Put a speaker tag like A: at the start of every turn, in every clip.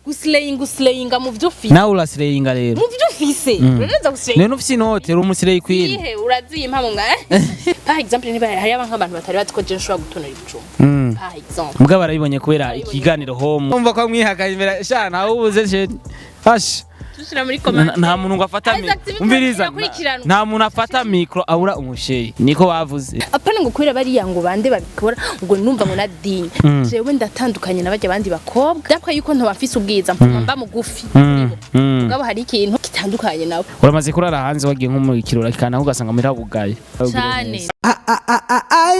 A: guslayinga mu byo ufise
B: nawe uraslayinga rero
A: mu byo ufise uranaza guslayinga
B: none ufise inote uri umuslay queen
A: ihe uraziyimpa mu ngahe par exemple niba hari abantu batari batiko je nshobora gutonora ibijumba par exemple
B: mbwa barabibonye kubera ikiganiro home umva ko mwihakaye imbere sha nawe ubuze je hash
A: tushira muri comment
B: nta muntu ngo afata umviriza nta muntu afata micro abura umusheyi niko bavuze
A: apana ngo kwera bari yango bande babikora ngo numva ngo nadinye jewe ndatandukanye nabajya abandi bakobwa dakwa yuko nto bafise ubwiza mba mugufi ngabo hari ikintu kitandukanye nawe
B: uramaze kurara hanze wagiye nko mu kirora kana ugasanga muri abugaye
A: cyane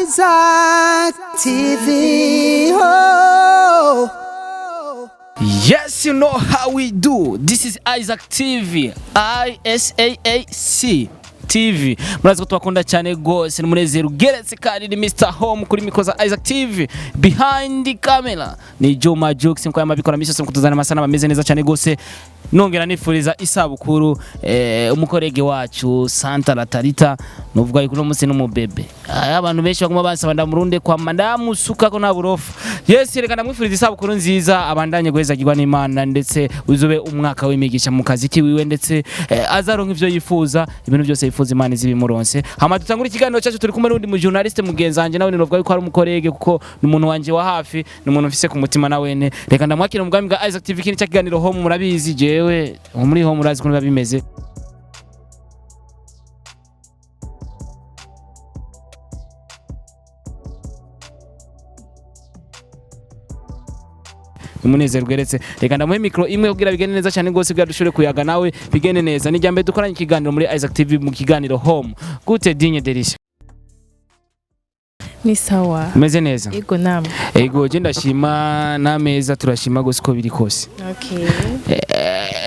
C: Isaac TV ho.
B: Yes, you know how we do. This is Isaac TV. ISAAC TV. Murazi ko twakunda cyane gose n'umunezero ugeretse kandi ni Mr Home kuri mikoza Isaac TV. Behind the camera ni Joma Jokes nko yamabikora misose mukutuzana amasana bameze neza cyane gose. Nongera nifuriza isabukuru umukorege wacu Santa Latarita nuvuga yuko umunsi n'umubebe. Abantu benshi baguma bansaba ndamurunde kwa mandamu suka ko na burofu. Yes, reka ndamwifuriza isabukuru nziza abandanye guhezagirwa n'Imana ndetse uzobe umwaka w'imigisha mu kazi kiwiwe ndetse azaronka ivyo yifuza ibintu byose yifuza Imana zibimuronse. Hama tutangura ikiganiro cyacu turi kumwe n'undi mu journaliste mugenzanje nawe nivuga yuko ari umukorege kuko n'umuntu wanje wa hafi n'umuntu mfise ku mutima nawene. Reka ndamwakira mu bwami bwa Isaac TV kini cyakiganiro home murabizi jewe muri home murazi ko biba bimeze. Umunezero gweretse reka ndamuhe micro imwe kugira bigene neza cyane gose bwa dushore kuyaga nawe bigene neza ni jambe dukoranye ikiganiro muri Isaac TV mu kiganiro home gute dinye derisha
A: ni sawa
B: meze neza
A: yego namwe
B: yego je ndashima nameza turashima gose ko biri kose
A: okay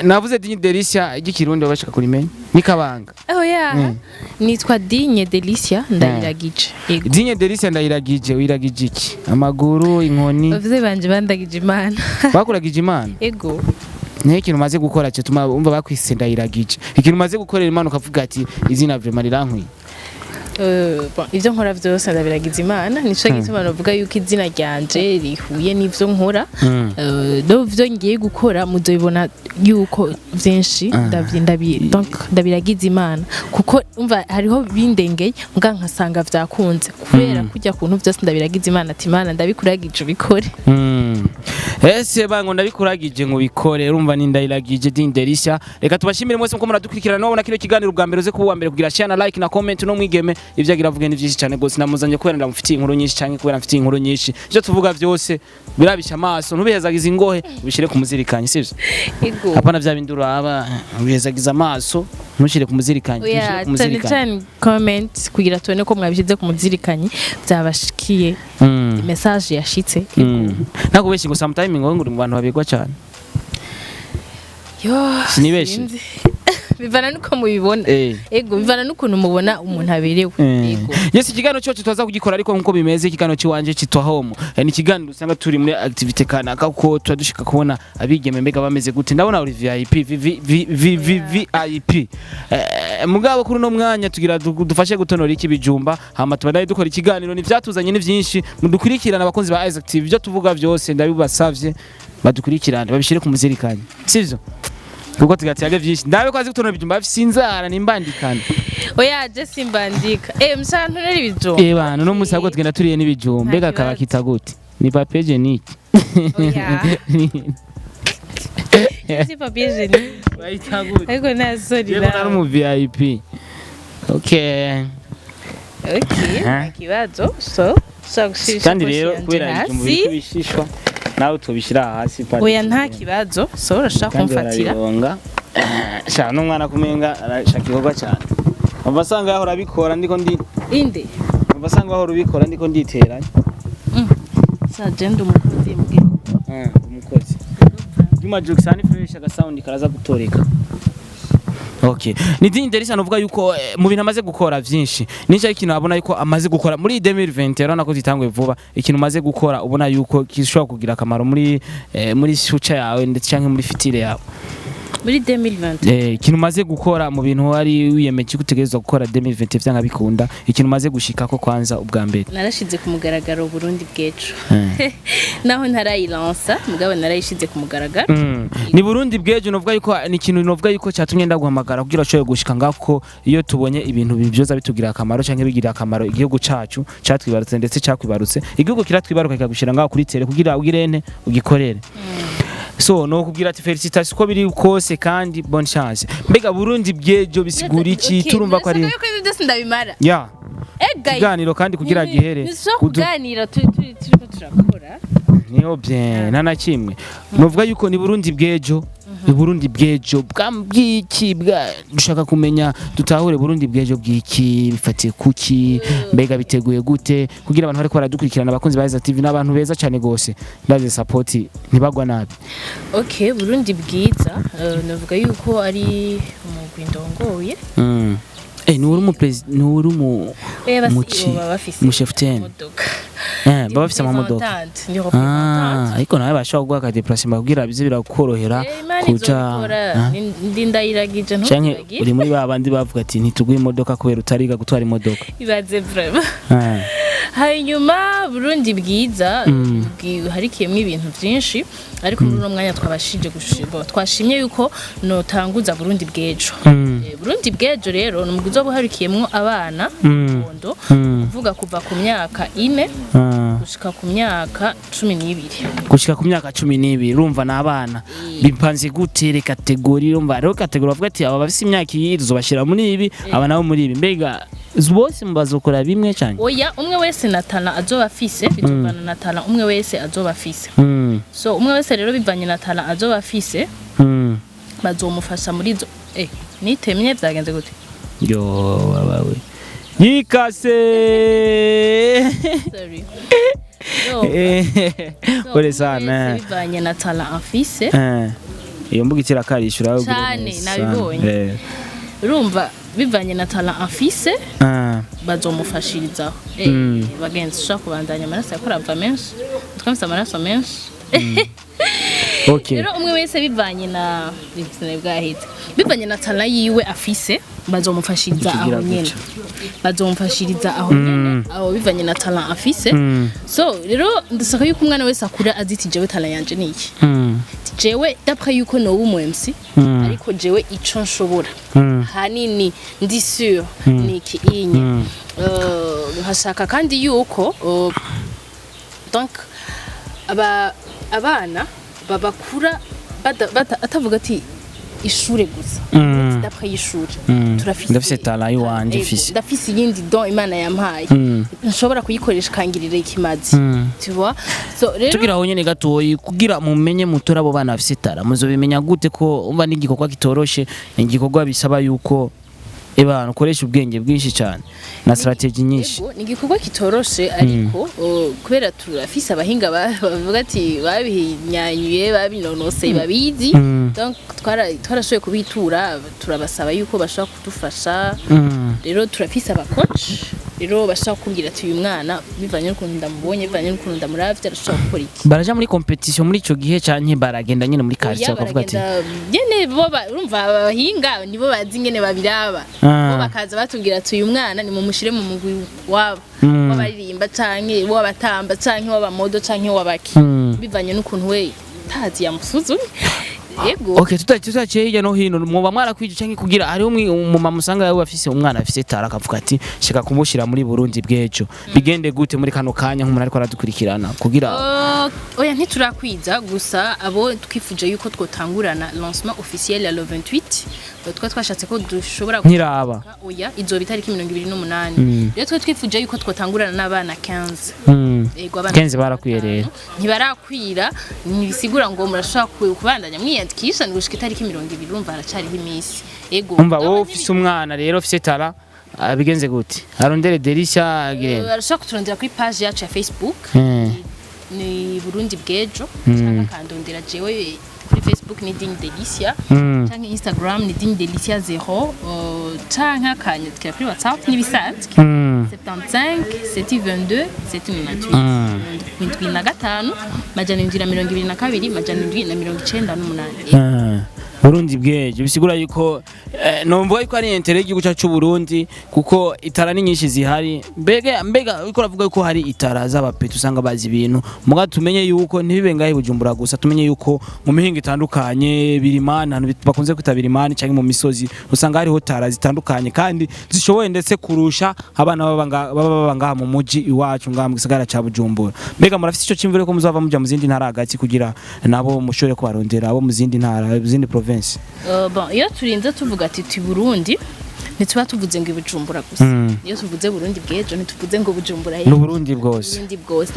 B: navuze dinye derisha igikirundi babashaka kurimenya ni kabanga
A: oh yeah nitwa dinye derisha ndayiragije
B: yego dinye derisha ndayiragije wiragije iki amaguru inkoni
A: bavuze banje bandagije Imana
B: bakuragije Imana
A: yego
B: ne ikintu maze gukora cyo tuma umva bakwise ndayiragije ikintu maze gukorera Imana ukavuga ati izina vraiment rirankwiye
A: ivyo nkora vyose ndabiragiza Imana nico gituma bavuga yuko izina ryanje rihuye n'ivyo nkora do vyo ngiye gukora muzobibona yuko vyinshi donc ndabiragiza Imana kuko umva hariho bindengeye mbwa nkasanga vyakunze kubera kujya kuntu vyose ndabiragiza Imana ati Imana ndabikuragije ubikore
B: ese bango ndabikuragije ngo bikore urumva ni ndayiragije dinderisha reka tubashimire mwese muko muradukurikirana no bona kino kiganiro ubwa mbere uze kuba mbere kugira share na like na comment no mwigeme ivyo agira avuga ni byinshi cyane gose namuzanye kubera ndamufitiye inkuru nyinshi cyane kubera mfitiye inkuru nyinshi ivyo tuvuga byose birabisha amaso ntubihezagiza ingohe ubishire ku muzirikanye sivyo
A: yego
B: apana vya bindura aba ubihezagiza amaso ntushire ku muzirikanye
A: ushire ku muzirikanye comment kugira tubone ko mwabishize ku muzirikanye byabashikiye message yashitse
B: nako beshi ngo sometime ngo nguri mu bantu babegwa cyane
A: yo
B: sinibeshi
A: bivana nuko mubibona ego bivana nukuntu mubona umuntu aberewe
B: ego yes ikiganiro cyo tutaza kugikora ariko nkuko bimeze ikiganiro ciwanje citwa home ni ikiganiro usanga turi muri activity kanaka kuko twadushika kubona abigeme mbega bameze gute ndabona uri VIP VIP mugabo kuri no mwanya tugira dufashe gutonora iki bijumba hama tubanaye dukora ikiganiro ni vyatuzanye ni vyinshi mudukurikirana abakonzi ba Isaac TV byo tuvuga byose ndabibasavye badukurikirana babishire ku muzirikanye sivyo kuko tugatyaga byinshi ndabe kwazi gutonora bijumba bisinzara nimbandikana
A: oya je simbandika msantu nari bijumba
B: bana no musabwo tugenda turiye n'ibijumba mbega kabakita gute ni papier hygienique
A: oya si papier hygienique
B: bayita gute
A: ariko nazori
B: la yego mu VIP okay
A: kibazo so gushishwa
B: kandi rero kubera ibijumba bishishwa nawe tubishira hasi
A: pari oya nta kibazo so urashaka kumfatira
B: sha no mwana kumenga arashaka ihoga cyane abasanga yaho rabikora ndiko ndi
A: inde
B: abasanga yaho rubikora ndiko nditeranya
A: sa gendo umukozi mbwe
B: umukozi Juma Jokes ani fresh aga sound karaza gutoreka okay ni dinderisa novuga yuko mu bintu amaze gukora byinshi nicyo ikintu abona yuko amaze gukora muri 2020 rero nako zitangwe vuba ikintu maze gukora ubona yuko kishobora kugira akamaro muri future yawe ndetse cyangwa muri fitire yawe
A: muri 2020
B: ikintu umaze gukora mu bintu wari wiyemeje gutegerezwa gukora 2020 vyanga bikunda ikintu umaze gushika ko kwanza ubwa mbere
A: narashize ku mugaragaro Burundi bw'ejo naho ntarayilansa mugabo narayishize ku mugaragaro
B: ni Burundi bw'ejo novuga yuko ni ikintu novuga yuko cyatumye ndaguhamagara kugira cyo gushika ngako iyo tubonye ibintu bivyoza bitugira akamaro canke bigira akamaro igihugu cacu catwibarutse ndetse cyakwibarutse igihugu kiratwibaruka kikagushira ngaho kuri tele kugira ugirene ugikorere so no kubwira ati felicitation ko biri kose kandi bonne chance mbega Burundi bw'ejo bisigura iki turumva ko ari
A: yuko ibyo byose ndabimara
B: ya kiganiro kandi kugira gihere
A: kuganira turiko turakora
B: niyo bien nana kimwe novuga yuko ni Burundi bw'ejo Burundi bw'ejo bw'iki dushaka kumenya dutahure Burundi bw'ejo bw'iki bifatiye kuki mbega biteguye gute kugira abantu bariko baradukurikirana abakunzi ba TV n'abantu beza cyane gose ndaze support ntibagwa nabi.
A: Okay, Burundi bwiza navuga yuko ari umugwi ndongoye
B: ni uri mu president ni uri mu cheftain baba bafise amamodoka ariko nawe bashobora guha akadeplacement kugira bize birakorohera kuja
A: ndindayiragije
B: ntugirage uri muri babandi bavuga ati ntituguye imodoka kubera utariga gutwara imodoka
A: ibaze vraiment hanyuma Burundi bwiza harikiyemwe ibintu byinshi ariko muri uno mwanya twashimye yuko notanguza Burundi bw'ejo Burundi bw'ejo rero numugwizo buharikiyemwo abana bondo kuvuga kuva ku myaka 4 gushika ku myaka 12
B: gushika ku myaka 12 urumva nabana bipanze gute kategori urumva rero kategori bavuga ati aba bafise imyaka yizo bashira muri ibi aba nabo muri ibi mbega bose mbazokora bimwe cyane
A: oya umwe wese natana azoba afise bituvana natana umwe wese azoba afise so umwe wese rero bivanye natana azoba afise bazomufasha muri zo nitemye byagenze gute
B: yo babawe yikase
A: sorry
B: ore sana
A: bivanye natala afise
B: iyo mbuga itirakarishura
A: cyane nabibonye urumva bivanye natala afise bazomufashirizaho bagenzi ushaka kubandanya amaraso yakora ava menshi twamfise amaraso menshi
B: okay
A: rero umwe wese bivanye na ibitsine bwahita bivanye na tala yiwe afise bazomufashiriza aho nyene aho bivanye na tala afise so rero ndasaka yuko umwana wese akura aziti jewe tala yanje niki jewe d'après yuko no umwemsi ariko jewe ico nshobora hanini ndi sûr niki inye nkashaka kandi yuko donc abana babakura atavuga ati ishure gusa d'après y'ishure
B: ndafise tala yiwanje fisi
A: ndafise yindi don Imana yampaye nshobora kuyikoresha kangirira ikimazi tu vois so rero
B: tugira aho nyene gatoyi kugira mumenye mutora abo bana bafise tala muzobimenya gute ko umva n'igikorwa kitoroshe igikorwa bisaba yuko eba ukoresha ubwenge bwinshi cyane na strategy nyinshi
A: ni igikorwa kitoroshe ariko kubera turafise abahinga bavuga ati babihinyanyuye babinonose babizi donc twarashoye kubitura turabasaba yuko bashaka kudufasha rero turafise abacoach rero bashaka kumbwira ati uyu mwana bivanye n'ukuntu ndamubonye bivanye n'ukuntu ndamuravye arashaka gukora iki
B: baraja muri competition muri ico gihe canke baragenda nyene muri quartier bakavuga ati
A: nyene bo urumva abahinga nibo bazi nyene babiraba bo bakaza batubwira ati uyu mwana ni mumushire mu mugwi wabo wabaririmba canke wabatamba canke wabamodo canke wabaki bivanye n'ukuntu we tazi yamusuzumye yego
B: okay tutaciye hirya no hino muba mwarakwije canke kugira ari umumama usanga yawe bafise umwana afise tara akavuga ati shaka kumushira muri Burundi bw'ejo bigende gute muri kano kanya nk'umuntu ariko aradukurikirana kugira
A: oya ntiturakwiza gusa abo twifuje yuko twotangurana lancement officiel ya le 28 twa twashatse ko dushobora
B: nkiraba
A: oya izo bitariki 28 rero twa twifuje yuko twotangurana n'abana 15
B: ego abana 15 barakwiye rero
A: ntibarakwira ntibisigura ngo murashaka kubandanya mwiyandikisha ni gushika itariki 20 urumva haracariho iminsi ego
B: umva wowe ufise umwana rero ufise tara bigenze gute arondere Delisha agire
A: arashaka kuturondera kuri page yacu ya Facebook ni Burundi bw'ejo cyangwa kandondera jewe kuri Facebook ni Ding Delicia cyangwa Instagram ni Ding Delicia 0 cyangwa akanyandikira kuri WhatsApp n'ibisanzwe 75 722 798 majana 722 majana 798
B: Burundi bwejo bisigura yuko nomvuga yuko ari intere y'igihugu cyacu Burundi kuko itara ni nyinshi zihari mbega uko ravuga yuko hari itara z'abapeti usanga bazi ibintu muga tumenye yuko ntibibe ngahe Bujumbura gusa tumenye yuko mu mihinga itandukanye birimana bakunze kwitabira imana cyangwa mu misozi usanga hariho tara zitandukanye kandi zishoboye ndetse kurusha abana baba ngaha mu muji iwacu ngaha mu gisagara ca Bujumbura mbega murafite ico cimvire ko muzava muja mu zindi ntara hagati kugira nabo mushobore kubarondera abo mu zindi ntara zindi province.
A: Bon iyo turinze tuvuga ati Burundi ntituba tuvuze ngo Bujumbura gusa iyo tuvuze Burundi bwejo ntituvuze ngo Bujumbura
B: no Burundi bwose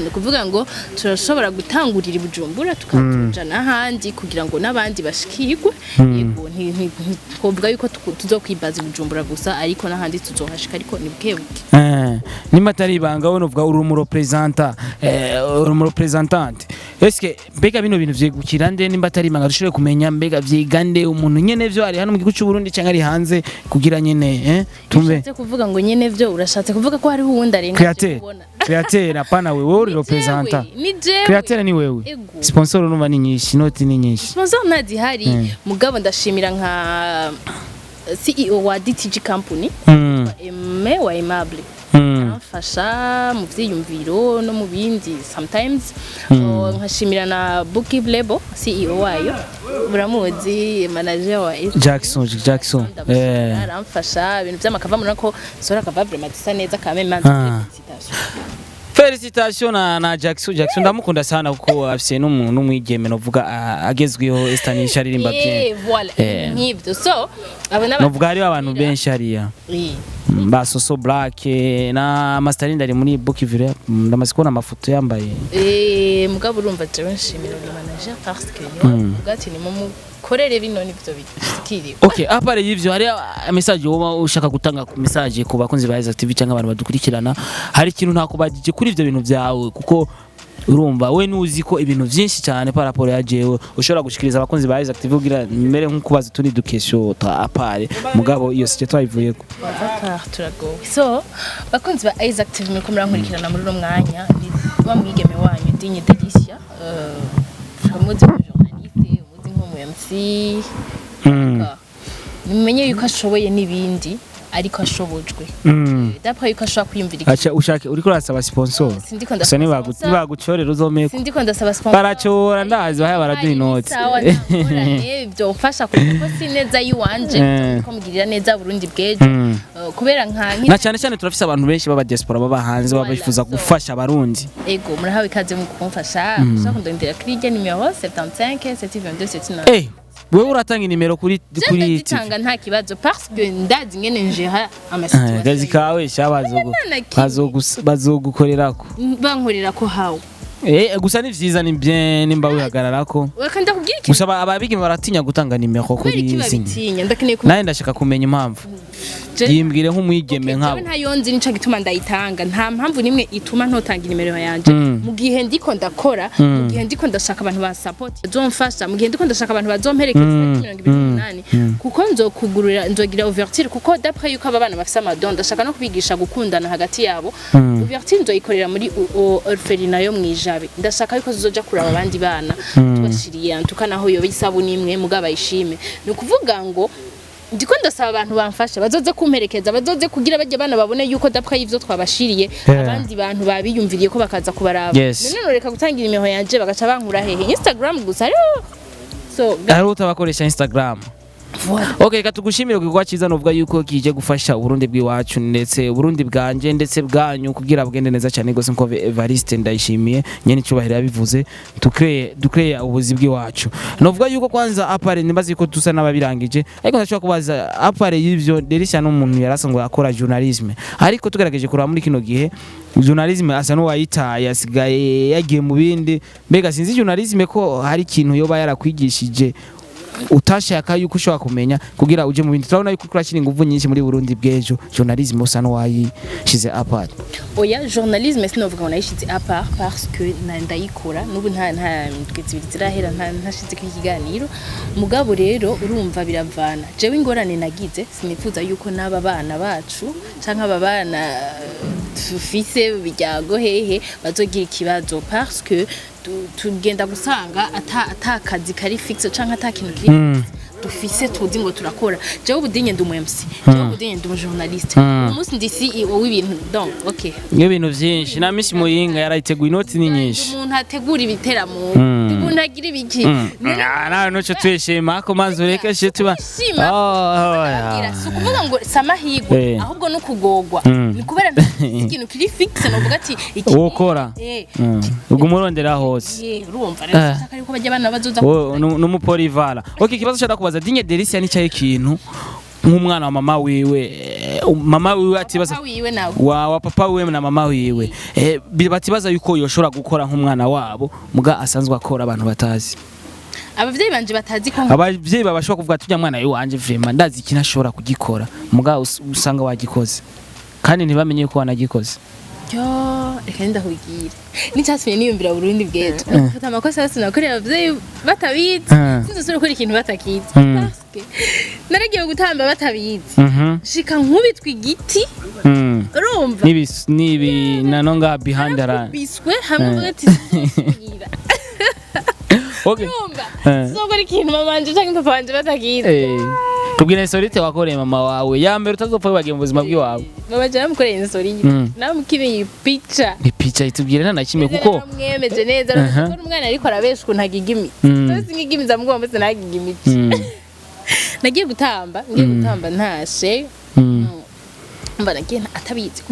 A: ni kuvuga ngo turashobora gutangurira Bujumbura tukatuja n'ahandi kugira ngo n'abandi bashikirwe yego ntitwovuga yuko tuzokwibaza Bujumbura gusa ariko n'ahandi tuzohashika ariko ni bwebuke
B: nimba atari ibanga wowe uvuga uri mu representante eske mbega bino bintu vyegukira nde nimba atari ibanga dushobore kumenya mbega vyigande umuntu nyene vyo ari hano mu gihugu cy'u Burundi cyangwa ari hanze kugira nyene tumbe
A: kuvuga ngo nyene vyo urashatse kuvuga ko hari uwundi arenga
B: createur apana wewe uri representa createur ni wewe sponsor numva ni nyinshi noti ni nyinshi
A: sponsor nadi hari mugabo ndashimira nka CEO wa DTG company Eme wa Aimable amfasha mu vyiyumviro no mu bindi sometimes nkashimira na Bookie Label CEO wayo buramuzi manager wa
B: Jackson
A: aramfasha ibintu by'amakava muri ko sora kava vraiment disa neza kame
B: Félicitations na Jackson ndamukunda sana kuko afise n'umuntu mwigeme novuga agezweho estanisha aririmba bien
A: voilà nk'ibyo so abana
B: novuga ari abantu benshi hariya ba Soso Black na Masterinde ari muri Bukivire ndamaze kubona amafoto yambaye
A: mugabo urumva je nshimira le manager parce que ugati ni mu korere bino nivyo bikiri
B: okay apare y'ivyo hari message woba ushaka gutanga message ku bakunzi ba Isaac TV cyangwa abantu badukurikirana hari ikintu ntakubagije kuri ivyo bintu byawe kuko urumva we nuzi ko ibintu byinshi cyane par rapport ya jewe ushobora gushikiriza abakunzi ba Isaac TV kugira mere nk'ukubaza tuni dukesho ta apare mugabo iyo sije twayivuye ko
A: turago so bakunzi ba Isaac TV mko murankurikirana muri mwanya bamwigeme wanyu Dinye Delicia umuzi journaliste umuzi nk'umu MC nimenye yuko ashoboye nibindi ariko ashobojwe d'après yuko ashobora kwiyumvira
B: acha ushake uriko urasaba sponsor so ni bagucorera uzomeko
A: sindiko ndasaba sponsor
B: baracora ndazi bahaye baraduha inoti
A: byo ufasha kuko sineza yiwanje ko mugirira neza Burundi bwejo kubera nkanki
B: na cyane turafise abantu benshi baba diaspora baba hanze baba bifuza gufasha abarundi
A: ego murahawe ikaze mu kumfasha ushaka kundondera kuri numero 75 722 79
B: wewe uratanga inimero kuri
A: tanga nta kibazo parce que ndazi ngene njera amasituation
B: gazi kawe bazogukorerako
A: bankorerako hawo
B: gusa ni vyiza ni bien nimba wihagararako
A: wakanda kubwira iki
B: gusa ababigi baratinya gutanga nimero kuri
A: zindi
B: naye ndashaka kumenya impamvu yimbwire nk'umwigeme nkabo
A: nta yonzi nico gituma ndayitanga nta mpamvu nimwe ituma ntotanga nimero yanje mu gihe ndiko ndakora mu gihe ndiko ndashaka abantu ba support bazomfasha mu gihe ndiko ndashaka abantu bazomperekeza 28 kuko nzokugurira nzogira ouverture kuko d'après yuko aba bana bafise amadon ndashaka no kubigisha gukundana hagati yabo ouverture nzoyikorera muri orphelinat yo mwijabe ndashaka yuko zizoja kuraba abandi bana tubashiriye tukanaho yo bisabuni imwe mugaba ishime ni kuvuga ngo ndiko ndasaba abantu bamfasha bazoze kumperekeza bazoze kugira bajye bana babone yuko d'après ivyo twabashiriye abandi bantu babiyumviriye ko bakaza kubaraba none reka gutangira imiho yanje bagaca bankura hehe Instagram gusa so
B: ari utabakoresha Instagram okay katugushimire kwa cyiza novuga yuko kije gufasha Burundi bw'iwacu ndetse Burundi bwanje ndetse bwanyu kugira bugende neza cyane gose nko Evariste ndayishimiye nyene cyubahira yabivuze dukreye ubuzi bw'iwacu novuga yuko kwanza apare nimbazi yuko tusa nababirangije ariko ndashaka kubaza apare y'ivyo Delicia n'umuntu yarasangwa akora journalisme ariko tugerageje kuraba muri kino gihe journalisme asa no wayita yasigaye yagiye mu bindi mbega sinzi journalisme ko hari ikintu yoba yarakwigishije utashaka yuko ushobora kumenya kugira uje mu bindi turabona yuko kurashira ingufu nyinshi muri Burundi bwejo journalisme usa no wayishize apart
A: oya journalisme sinovuga ngo nayishize apart parce que ndayikora nubu nta twizibiri zirahera ntashize kiganiro mugabo rero urumva biravana jewe ingorane nagize sinifuza yuko naba bana bacu canka aba bana tufise bijyago hehe bazogira ikibazo parce que tugenda gusanga atakazi kari fixe canka atakintu kiri dufise tuzi ngo turakora jewe ubudinye ndi umu MC jewe ubudinye ndi umu journaliste umunsi ndi CEO w'ibintu donc okay
B: ibintu vyinshi na Miss Muyinga yarayiteguye inoti ni nyinshi
A: umuntu ategura ibiteramo umuntu agira ibiki
B: nawe nuco twishima ko manzi ureke shit tuba
A: kuvuga ngo samahigwe ahubwo no kugogwa ni kubera ikintu kiri fixe no vuga ati
B: ukora ubwo murondera hose
A: urumva rero saka yuko bajya bana bazoza
B: n'umupolivala okay kibazo cyada kubaza dinye Delicia ni cyaye ikintu nk'umwana wa mama wiwe atibaza wa papa wiwe na mama wiwe batibaza yuko yoshora gukora nk'umwana wabo muga asanzwe akora abantu batazi
A: abavyeyi banje batazi ko
B: abavyeyi babashobora kuvuga tujya mwana wanje vrema ndazi ikintu ashobora kugikora muga usanga wagikoze kandi ntibamenye ko wanagikoze
A: reka ndahugire nicyatumye niyumvira Burundi bwejo gufata amakosa yose nakorera abavyeyi batabizi sinzosubira gukora ikintu batakizi naragiye gutamba batabizi shika nkubitwa igiti urumva
B: nibi nanonga behind ara
A: biswe hamwe bagati sinzosubira
B: okay
A: sokora ikintu mama wanje cyangwa papa wanje batakizi
B: tubwire sorite wakoreye mama wawe ya mbere utazopfa wibagiye mu buzima bw'iwawe
A: mama jana mukoreye insorite namukiriye picha
B: ni picha itubwire na kimwe kuko
A: mwemeje neza ko umwana ariko arabeshwa ntagigimi twese ngigimiza mugomba mbese nagigimici nagiye gutamba ntashe mba nagiye atabizi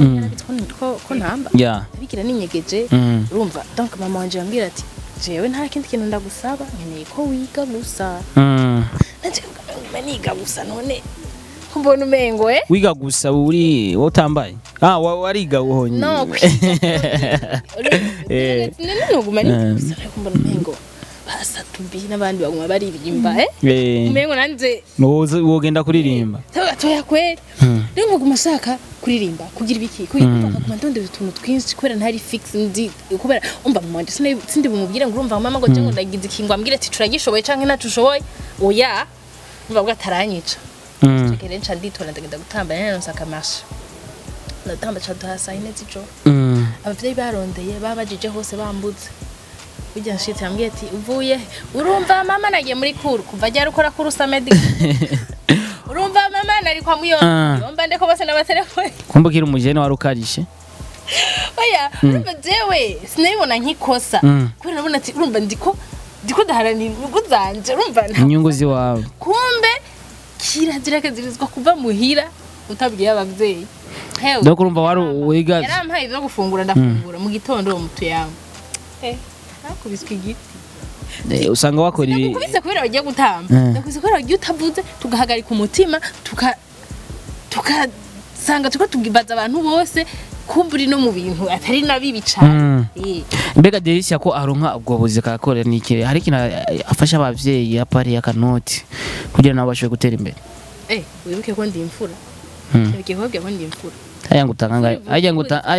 A: ko ntamba abikira ninyegeje urumva donc mama wanje yambwira ati jewe nta kindi kintu ndagusaba nkeneye ko wiga gusa niga gusa none mbona umengo
B: wiga gusa uri wotambaye wariga uhonye
A: no nuguma gusa mbona umengo basa tumbi n'abandi baguma baririmba umengo nanje
B: wogenda kuririmba
A: toya kweli rero nguma shaka kuririmba kugira ibiki kugira ndondera utuntu twinshi kubera ntari fix ndi kubera umva mu mwanje sindi bumubwire ngo urumva mama ngo cyangwa ndagize ikingwa ambwira ati turagishoboye canke natushoboye oya umva bwa taranyica kigere nca nditora ndagenda gutamba nene nsaka masha ndatamba cha duhasa ine zijo abavyeyi barondeye babajije hose bambuze ujya nshitse ambwiye ati uvuye urumva mama nagiye muri kuru kuva ajya rukora kuru samedi urumva mama nari kwa muyomba yomba ndeko bose n'abatelefone
B: kumbukira umujene warukarishe
A: oya urumva jewe sinabibona nkikosa kubera nabona ati urumva ndiko daharanira inyungu zanje urumva
B: inyungu ziwawe
A: kumbe kirazira kazirizwa kuva muhira utabwiye abavyeyi
B: donc urumva wari wiga
A: yarampaye byo gufungura ndafungura mu gitondo uwo mutu yawe nakubiswe igiti
B: usanga wakora ibi
A: nakubise kubera bagiye gutamba nakubise kubera bagiye utavuze tugahagarika umutima tukasanga tugibaza abantu bose kumburi no mu bintu atari nabibi cyane
B: mbega Delicia ko aronka ubwo buzi kakorera niki hari kina afasha abavyeyi apari akanoti kugira nabo bashobore gutera imbere
A: wibuke ko ndi imfura wibuke ko ndi imfura
B: aya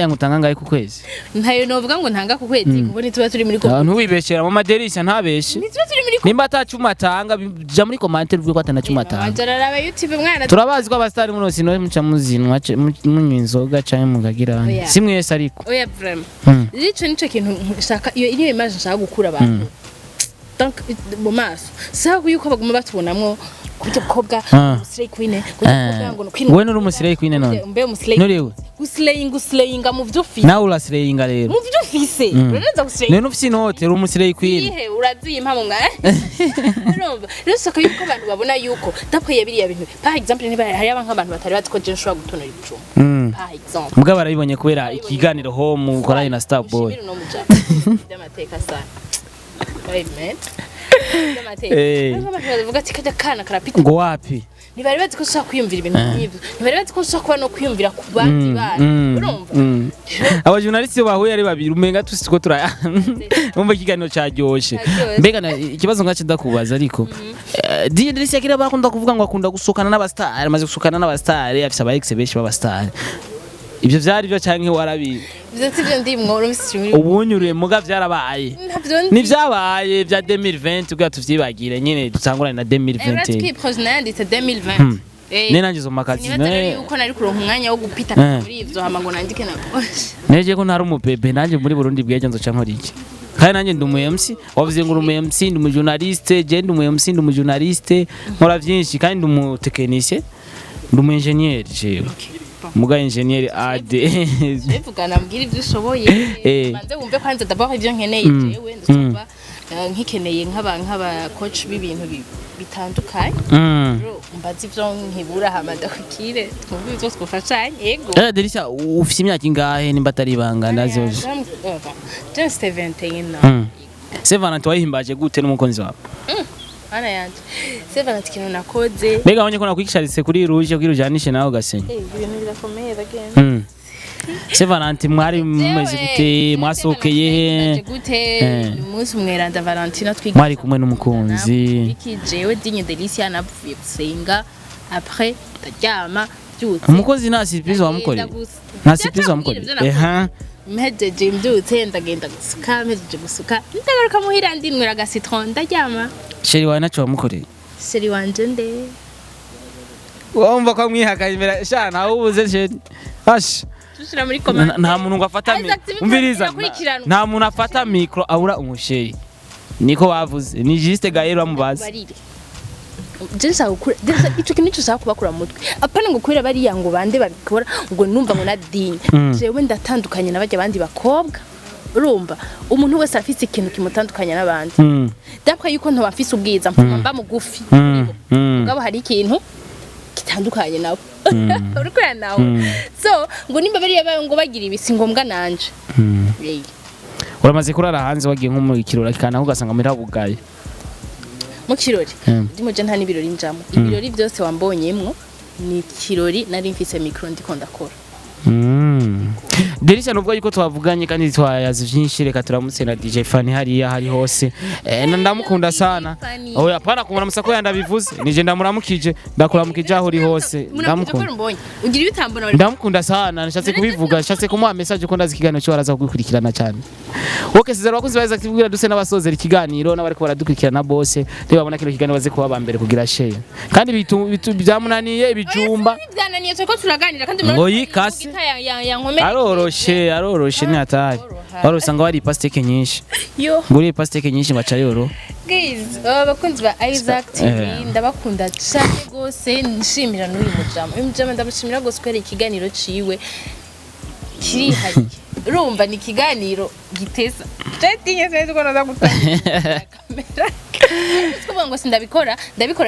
B: ngutanga ngaye ku kwezi
A: ntayo novuga ngo ntanga ku kwezi kuko nituba turi muri ko
B: ntuwibeshera mu Delicia ntabeshe nimba atacuma atanga ja muri commentaire uvuye ko atanacuma atanga
A: ajarara YouTube mwana
B: turabazi ko abastari muno sino muca muzinwa munywa inzoga cyane mugagira simwese ariko
A: oya vraiment nico kintu nshaka iyo image nshaka gukura abantu donc mu maso saho yuko baguma batubonamwo kubikobwa umusirey queen kuvuga ngo
B: wewe nuri umusirey queen none
A: mbe umusirey
B: nuriwe
A: guslayinga mu vyufise
B: nawe urasireyinga rero
A: mu vyufise ureza guslayinga
B: none ufise inote uri umusirey queen
A: ihe uraziye impamo ngaye urumva rero saka yuko abantu babona yuko dapwe biriya bintu par exemple niba hari abantu batari bazi ko je nshobora gutonora ibijumba par exemple
B: mugabo barabibonye kubera ikiganiro home ukoranye na Starboy
A: d'amateka sana
B: ngo wapi
A: ntibari bazi ko ushaka kwiyumvira ibintu nk'ibyo ntibari bazi ko ushaka kuba no kwiyumvira ku bandi bana urumva
B: abajournaliste bahuye ari babiri umenga tusiko umva ikiganiro cyaryoshe mbega ikibazo ngace ndakubaza ariko Delicia kira bakunda kuvuga ngo akunda gusukana n'abastar amaze gusukana n'abastar afise aba ex benshi b'abastar ibyo vyari byo canke warabi
A: byo sivyo ndimwo urumisi
B: ubunyuriye muga vyarabaye ni vyabaye vya 2020 ubwo tuvyibagire nyene dutangurana na 2020
A: Ski projet nditse 2020
B: nenangizo makazi
A: ne uko nari kuronka umwanya wo gupita muri ivyo hama ngo nandike na
B: neje ko ntari umubebe nanje muri Burundi bweje nzoca nkora iki kandi nanjye ndi umu MC wavuze ngo uri umu MC ndi umu journaliste je ndi umu MC ndi umu journaliste nkora byinshi kandi ndi umu technicien ndi umu engineer jewe muga engineer AD
A: bivugana mbwira ibyo ushoboye manze wumve kwanza d'abord ibyo nkeneye jewe ndumva nkikeneye nk'aba coach b'ibintu bitandukanye mbazi ibyo nkibura hamada kukire twumva ibyo twufashanye yego
B: Delisa ufite imyaka ingahe nimba atari ibanga ndazoje
A: just 21
B: Sevanant wayihimbaje gute n'umukunzi wawe
A: ana yanje Sevanant kintu nakoze
B: mbega wonye ko nakwigisharitse kuri ruje kwirujanishe nawe gasenye
A: ibintu birakomeye again
B: Sevanant mwari mumeze gute mwasohokeye
A: gute umunsi mweranda Valentina twiga
B: mwari kumwe n'umukunzi
A: iki jewe dinye Delicia navuye gusenga après ndaryama byutse
B: umukunzi nta surprise wamukoreye nta surprise wamukoreye
A: mpejeje mbyutse ndagenda gusuka mpejeje gusuka ndagaruka muhira ndinywera agasitron ndaryama
B: sheri wawe naco wamukoreye
A: sheri wanje nde
B: wumva ko mwihakaye imbere sha nawe ubuze sheri ash
A: tushira muri comment
B: nta muntu ngo afata umviriza nta muntu afata micro abura umusheri niko bavuze ni juste gaero amubaza
A: Jensa ukura ico kintu cyose kubakura mu mutwe apana ngo kwira bari yango bande babikora ngo numva ngo nadinye jewe ndatandukanye nabajya bandi bakobwa urumva umuntu wese afite ikintu kimutandukanya nabandi dapfa yuko nto bafise ubwiza mba mugufi ngabo hari ikintu kitandukanye nabo urukora nawe so ngo nimba bari yabaye ngo bagira ibisi ngombwa nanje
B: uramaze kurara hanze wagiye nko mu kirora kana ugasanga muri abugaye
A: mu kirori ndimo je nta nibirori njamo ibirori byose wambonyemwo ni kirori nari mfise micro ndiko ndakora
B: Delisa nubwo yuko twavuganye kandi twayazi byinshi reka turamutse na DJ Fanny hariya hari hose ndamukunda sana oya pana kumura musako yandabivuze nije ndamuramukije ndakuramukije aho uri hose ndamukunda
A: ugira ibitambona
B: ndamukunda sana nashatse kubivuga nashatse kumuha message ko ndazi ikiganiro cyo araza kugikurikirana cyane woke sizera wakuzi baza kibwira duse n'abasozera ikiganiro n'abari ko baradukurikirana bose reba babona kino kiganiro baze kuba bambere kugira share kandi byamunaniye ibijumba
A: byananiye cyo ko turaganira kandi
B: ngo yikase aroroshe ni hatari wari usanga wari pasteke nyinshi nguri pasteke nyinshi baca yoro
A: guys abakunzi ba Isaac TV ndabakunda cyane gose nshimira n'uyu mujama ndabashimira gose kwera ikiganiro ciwe kiri hari urumva ni ikiganiro giteza jetinye seze ko naza gutanga kamera twuvuga ngo ndabikora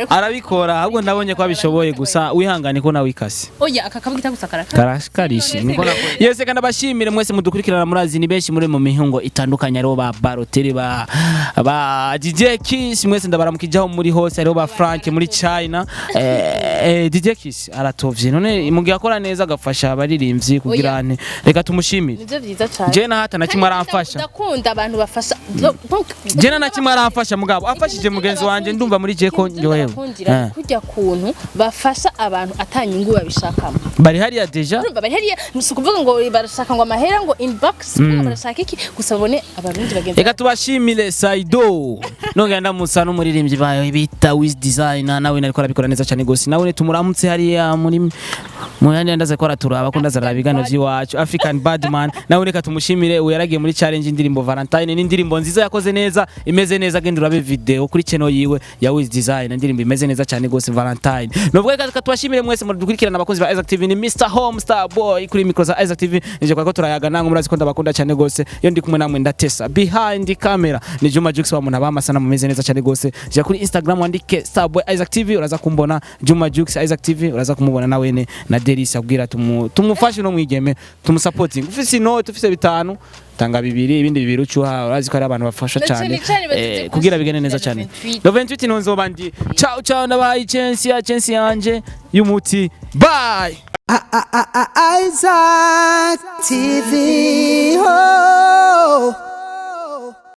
B: arabikora ahubwo ndabonye ko abishoboye gusa wihangane ko nawe ikase
A: oya akakabwita gusa
B: karashikarishi niko nakora yese kandi abashimire mwese mudukurikirana murazi ni benshi muri mu mihungo itandukanye ariho ba Barotere ba DJ Kiss mwese ndabaramukijaho muri hose ariho ba Frank muri China DJ Kiss aratovye none mugiye akora neza agafasha abaririmbyi kugirane reka tumushimire
A: nivyo byiza cyane
B: je na hata na kimwe aramfasha
A: ndakunda abantu bafasha
B: je na kimwe aramfasha mugabo afashije mugenzi wanje ndumva muri je ko njohewe
A: kujya kuntu bafasha abantu atanyungu babishakamo
B: bari hariya deja
A: urumva bari hariya musukuvuga ngo barashaka ngo amahera ngo inbox barashaka iki gusa bone abarundi bagenzi
B: reka tubashimire Saido nogenda musa no muririmbyi bayo bita Wiz Designer nawe nariko arabikora neza cyane gose nawe tumuramutse hariya muri muyandi ndaze ko araturaba ko ndaza rabigano by'iwacu African Badman nawe reka tumushimire uyaragiye muri challenge indirimbo Valentine ni indirimbo nziza yakoze neza imeze neza genda urabe video kuri channel yiwe ya Wiz Design indirimbo imeze neza cyane gose Valentine novuga reka tubashimire mwese mudukurikirana abakozi ba Isaac TV ni Mr Home Star Boy kuri micro za Isaac TV nije kwa ko turayaga nangu murazi ko ndabakunda cyane gose iyo ndi kumwe namwe ndatesa behind the camera ni Juma Jux wa muntu abamasana mumeze neza cyane gose je kuri Instagram wandike Star Boy Isaac TV uraza kumbona Juma Jux Isaac TV uraza kumubona nawe na Delisa abwira tumufashe no mwigeme tumusupporting ufise note ufise bitanu tanga bibiri ibindi bibiri ucuha urazi ko ari abantu bafasha cyane kugira bigene neza cyane 28 nonzoba ndi ciao ndabaye chance yanje y'umuti bye
C: Isaac TV.